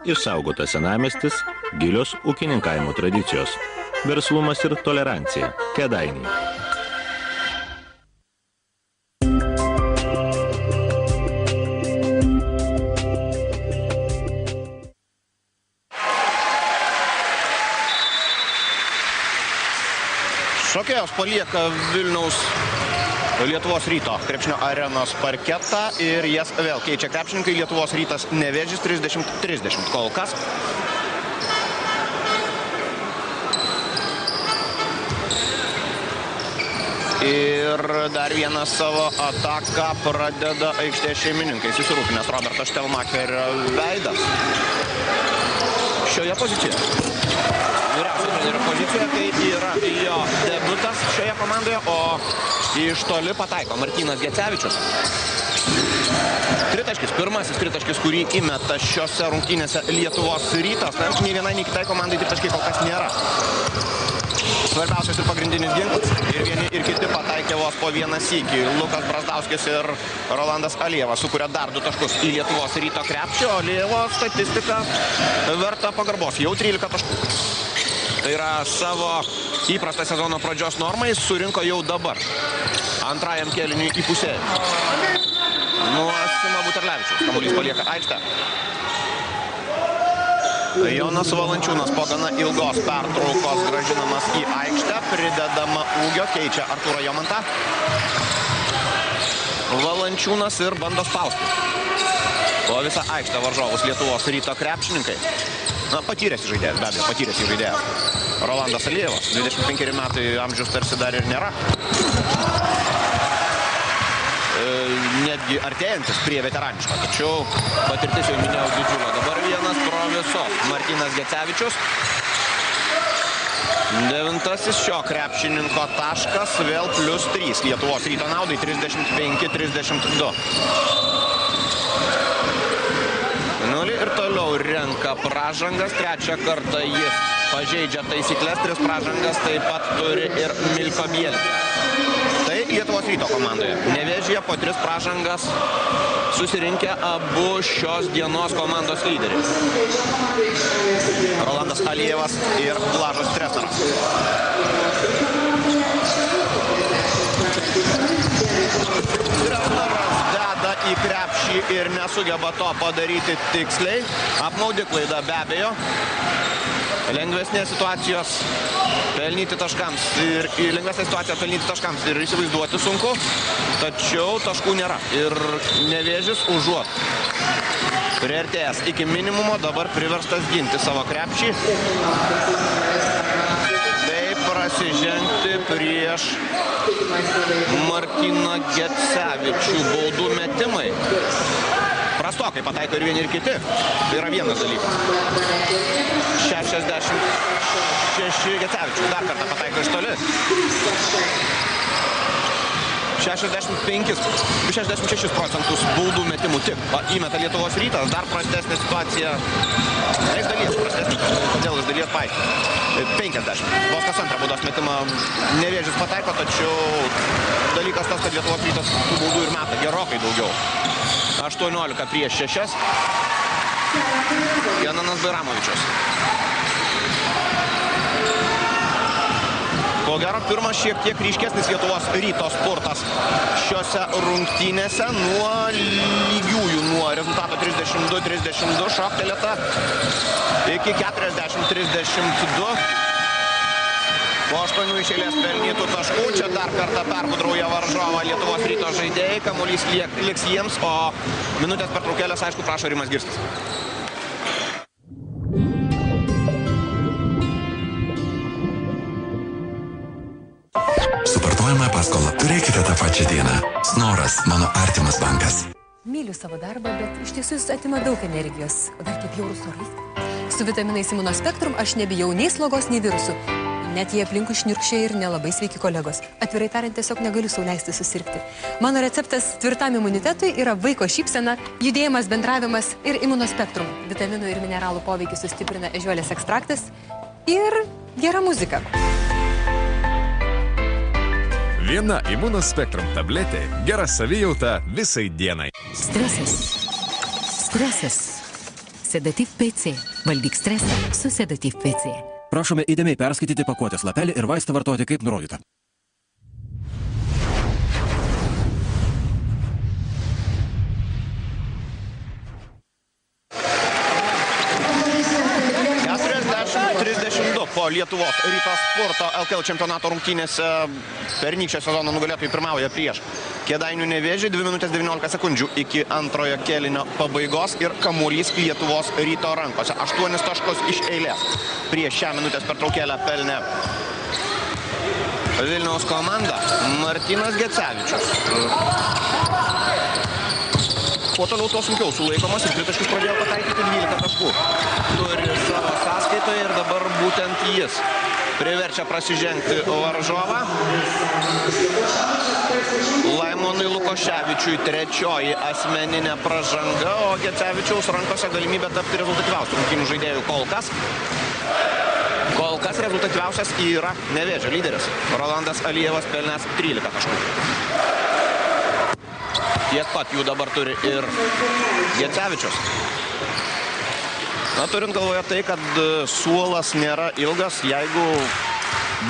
Išsaugotas senamiestis, gilios ūkininkavimo tradicijos, verslumas ir tolerancija. Kėdainiai. Šokėjos palieka Vilniaus Lietuvos Ryto krepšinio arenos parketą ir jas vėl keičia krepšininkai. Lietuvos Rytas Nevėžis 30-30 kol kas. Ir dar vieną savo ataką pradeda aikštės šeimininkai. Susirūpinęs Roberto Štelmacherio veidas šioje pozicijoje. Vyriausio trenerio pozicijoje, tai yra jo debutas šioje komandoje, o iš toli pataiko Martynas Gecevičius. Tritaškis, pirmasis tritaškis, kurį įmeta šiose rungtynėse Lietuvos Rytas. Nei vienai, nei kitai komandai tritaškiai kol kas nėra svarbiausias ir pagrindinis ginklas. Ir vieni ir kiti pataikė vos po vieną sykį. Lukas Brazdauskis ir Rolandas Alievas sukuria dar 2 taškus į Lietuvos Ryto krepšį, o Alievo statistika verta pagarbos. Jau 13 taškų. Tai yra savo įprastą sezono pradžios normai surinko jau dabar. Antrajam kėliniui įpusėjus. Nuo Simo Buterlevičiaus. Kamuolys palieka aikštę. Jonas Valančiūnas po gana ilgos pertraukos grąžinamas į aikštę. Pridedama ūgio, keičia Artūrą Jomantą. Valančiūnas ir bando spausti. Po visą aikštę varžovus Lietuvos Ryto krepšininkai. Na, patyrėsi žaidėjas, be abejo, patyrėsi žaidėjas. Rolandas Alievas, 25 metai amžius tarsi dar ir nėra. Netgi artėjantis prie veteraniško, tačiau patirtis jau minėjau didžiulio. Dabar vienas pro visos Martynas Gecevičius. 9 šio krepšininko taškas, vėl +3 Lietuvos Ryto naudai, 35-32. Ir toliau renka pražangas, 3 kartą jis pažeidžia taisyklės, 3 pražangas taip pat turi ir Milko Bielskis. Tai Lietuvos Ryto komandoje. Nevėžyje po 3 pražangas susirinkę abu šios dienos komandos lyderiai. Rolandas Alievas ir Blažas Stresaras. Į krepšį ir nesugeba to padaryti tiksliai. Apmaudi klaida be abejo. Lengvesnės situacijos pelnyti taškams ir įsivaizduoti sunku, tačiau taškų nėra. Ir Nevėžis užuot priartėjęs iki minimumo, dabar priverstas ginti savo krepšį. Taip prasižengti prieš Martyną Gecevičių. Baudų metimai. Prastokai pataiko ir vieni ir kiti. Tai yra vienas dalykas. 66 Gecevičius. Dar kartą pataiko iš toli. 66% baudų metimų tik. Įmeta Lietuvos Rytas. Dar prastesnė situacija. Iš dalies prastesnė. Kodėl iš dalies paaiškinti. 50. Vos kas antrą baudos metimą Nevėžis pataiko, tačiau dalykas tas, kad Lietuvos Rytas tų baudų ir meta gerokai daugiau. 18 prieš 6. Kenanas Bairamovičius. Ko gero, pirmas šiek tiek ryškesnis Lietuvos Ryto spurtas šiose rungtynėse nuo lygiųjų, nuo rezultato 32-32 šoktelėta iki 40-32. Po 8 iš eilės pelnytų taškų. Čia dar kartą pergudrauja varžovą Lietuvos Ryto žaidėjai. Kamuolys liks jiems, o minutės pertraukėlės, aišku, prašo Rimas Girstis. Supartuojamą paskolą turėkite tą pačią dieną. Snoras, mano artimas bankas. Myliu savo darbą, bet iš tiesų jis atima daug energijos. O dar kaip bjaurus orai. Su vitaminais Imunospektrum aš nebijau nei slogos, nei virusų. Net jie aplinkui šniurkščiai ir nelabai sveiki kolegos. Atvirai tariant, tiesiog negaliu sau leisti susirgti. Mano receptas tvirtam imunitetui yra vaiko šypsena, judėjimas, bendravimas ir Imunospektrum. Vitaminų ir mineralų poveikį sustiprina ežiuolės ekstraktas ir gera muzika. Viena Imunospektrum tabletė, gera savijauta visai dienai. Stresas. Sedatyv PC. Valdyk stresą su Sedatyv PC. Prašome įdėmiai perskaityti pakuotės lapelį ir vaistą vartoti kaip nurodyta. Po Lietuvos Ryto sporto LKL čempionato rungtynėse pernykščio sezono nugalėtojai pirmauja prieš Kėdainių Nevėžį. 2 minutės 19 sekundžių iki antrojo kėlinio pabaigos ir kamuolys Lietuvos Ryto rankose. 8 taškus iš eilės. Prieš šią minutės pertraukėlę pelnė Vilniaus komanda. Martynas Gecevičius. Kuo toliau, tuo sunkiau sulaikomas ir tritaškius pradėjo pataikyti 12 taškų. Turi savo sąskaitoje ir dabar būtent jis priverčia prasižengti varžovą. Laimonui Lukoševičiui trečioji asmeninė pražanga, o Gecevičiaus rankose galimybė tapti rezultatyviausių rungtynių žaidėjų kol kas. Kol kas rezultatyviausias yra Nevėžio lyderis. Rolandas Alijevas pelnęs 13 taškų. Tiek pat jų dabar turi ir Gecevičius. Na, turint galvoje tai, kad suolas nėra ilgas, jeigu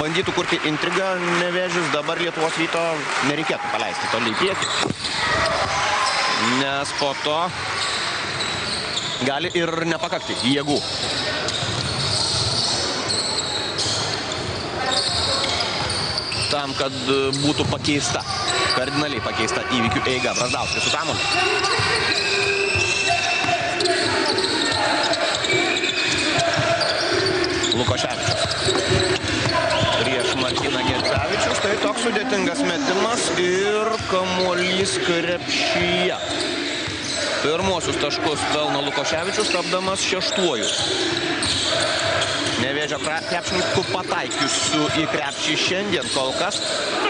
bandytų kurti intrigą Nevėžis, dabar Lietuvos Ryto nereikėtų paleisti toli į priekį. Nes po to gali ir nepakakti jėgų. Tam, kad būtų pakeista, kardinaliai pakeista įvykių eiga. Brazdauskis su kamuoliu. Lukoševičius prieš Martyną Gecevičius. Tai toks sudėtingas metimas ir kamuolys krepšyje. Pirmosius taškus pelno Lukoševičius, tapdamas 6-uoju. Nevėžio krepšininkų pataikiusių į krepšį šiandien kol kas.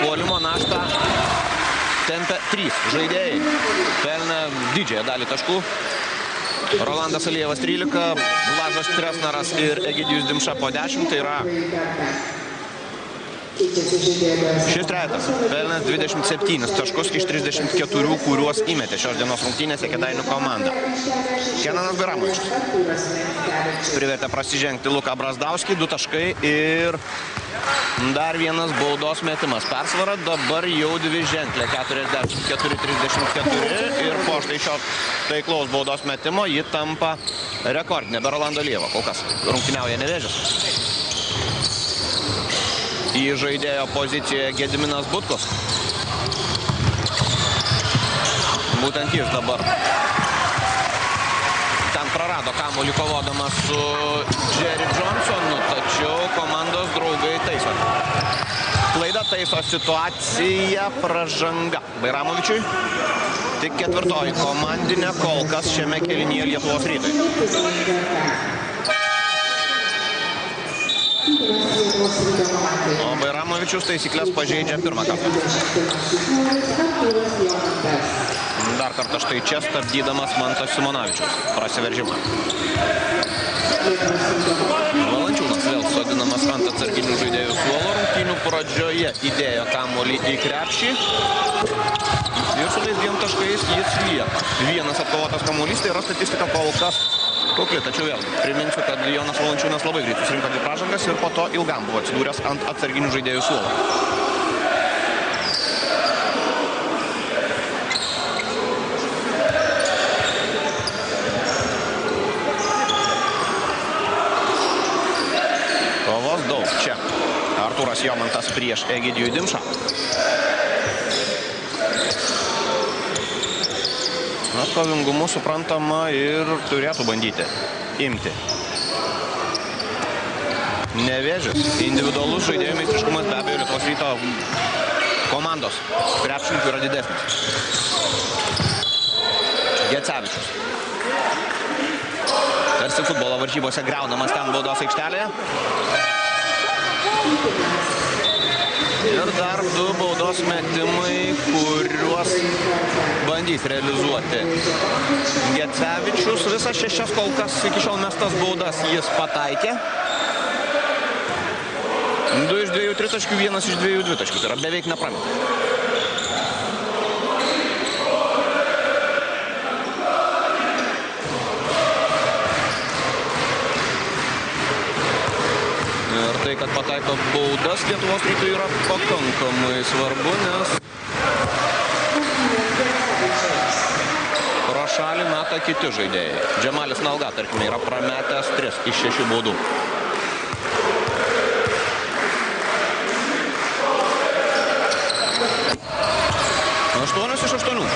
Puolimo naštą tempia 3 žaidėjai. Pelnė didžiąją dalį taškų. Rolandas Alijevas 13, Blažas Tresnaras ir Egidijus Dimša po 10. Tai yra šis trejetas pelnęs 27 taškus iš 34, kuriuos įmetė šios dienos rungtynėse Kėdainių komanda. Kenanas Baramovičius privertė prasižengti Luką Brazdauskį, 2 taškai ir dar vienas baudos metimas. Persvara dabar jau dviženklė, 44-34 ir po štai šio taiklaus baudos metimo ji tampa rekordinė be Rolando Alijevo. Kol kas rungtyniauja Nevėžis. Į žaidėjo pozicijoje Gediminas Butkus. Būtent jis dabar ten prarado kamuolį kovodamas su Jerry Johnsonu, tačiau komandos draugai taiso. Klaida taiso situaciją, pražanga Bairamovičiui. Tik 4. komandinė kol kas šiame kėlinyje Lietuvos Rytui. O Bairamovičius taisyklės pažeidžia pirmą kartą. Dar kartą štai čia stabdydamas Mantas Simonavičius prasiveržimą. Valančiūnas vėl sodinamas ant atsarginių žaidėjų suolo. Rungtynių pradžioje įdėjo kamuolį į krepšį. Ir su tais 2 taškais jis lieka. Vienas atkovotas kamuolys, tai yra statistika kol kas kukli, tačiau vėl priminsiu, kad Jonas Valančiūnas labai greit susirinko 2 pražangas ir po to ilgam buvo atsidūręs ant atsarginių žaidėjų suolo. Kovos daug čia. Artūras Jomantas prieš Egidijų Dimšą. Na, kovingumu suprantama ir turėtų bandyti imti Nevėžis. Individualus žaidėjų meistriškumas be abejo Lietuvos Ryto komandos krepšininkų yra didesnis. Gecevičius. Tarsi futbolo varžybose griaunamas ten baudos aikštelėje. Ir dar 2 baudos metimai, kuriuos bandys realizuoti Gecevičius. Visas 6 kol kas iki šiol mestas baudas jis pataikė. 2 iš 2 tritaškių, 1 iš 2 dvitaškių. Tai yra beveik neprametė. Ir tai, kad pataiko baudas Lietuvos Rytui yra pakankamai svarbu, nes pro šalį meta kiti žaidėjai. Džemalis Nalga, tarkime, yra prametęs 3 iš 6 baudų. Aštuonios iš 8.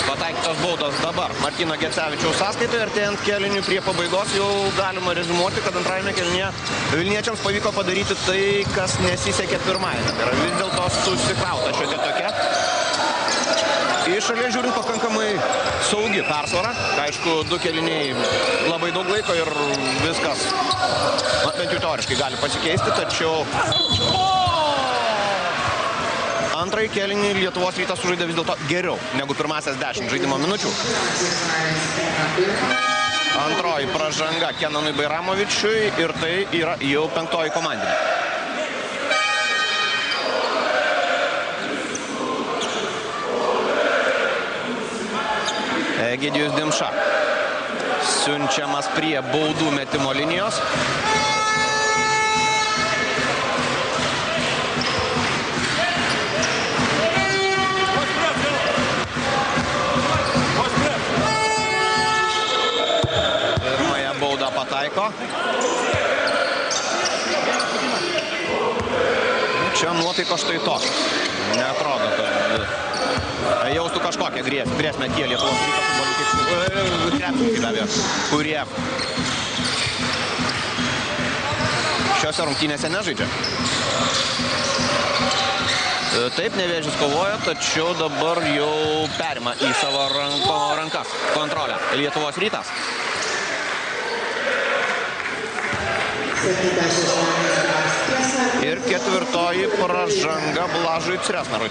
Pataikytos baudos dabar Martyno Gecevičiaus sąskaitoje, artėjant kėliniui prie pabaigos jau galima reziumuoti, kad antrajame kėlinyje vilniečiams pavyko padaryti tai, kas nesisekė pirmajame. Tai yra vis dėlto susikrauta šiokia tokia. Iš šalies žiūrint pakankamai saugi persvara. Aišku, 2 kėliniai labai daug laiko ir viskas, bent jau teoriškai, gali pasikeisti, tačiau antrąjį kėlinį Lietuvos Rytas sužaidė vis dėlto geriau negu pirmasias 10 žaidimo minučių. Antroji pražanga Kenanui Bairamovičiui ir tai yra jau 5. komandinė. Egidijus Dimša siunčiamas prie baudų metimo linijos. Pirmąją baudą pataiko. Čia nuotaiko štai toks. Neatrodo, kad jaustų kažkokią grėsmę tie Lietuvos Ryto futbolininkai, kurie šiose rungtynėse nežaidžia. Taip, Nevėžis kovoja, tačiau dabar jau perima į savo rankas kontrolę Lietuvos Rytas. Ir 4. pražanga Blažui Cresnarui.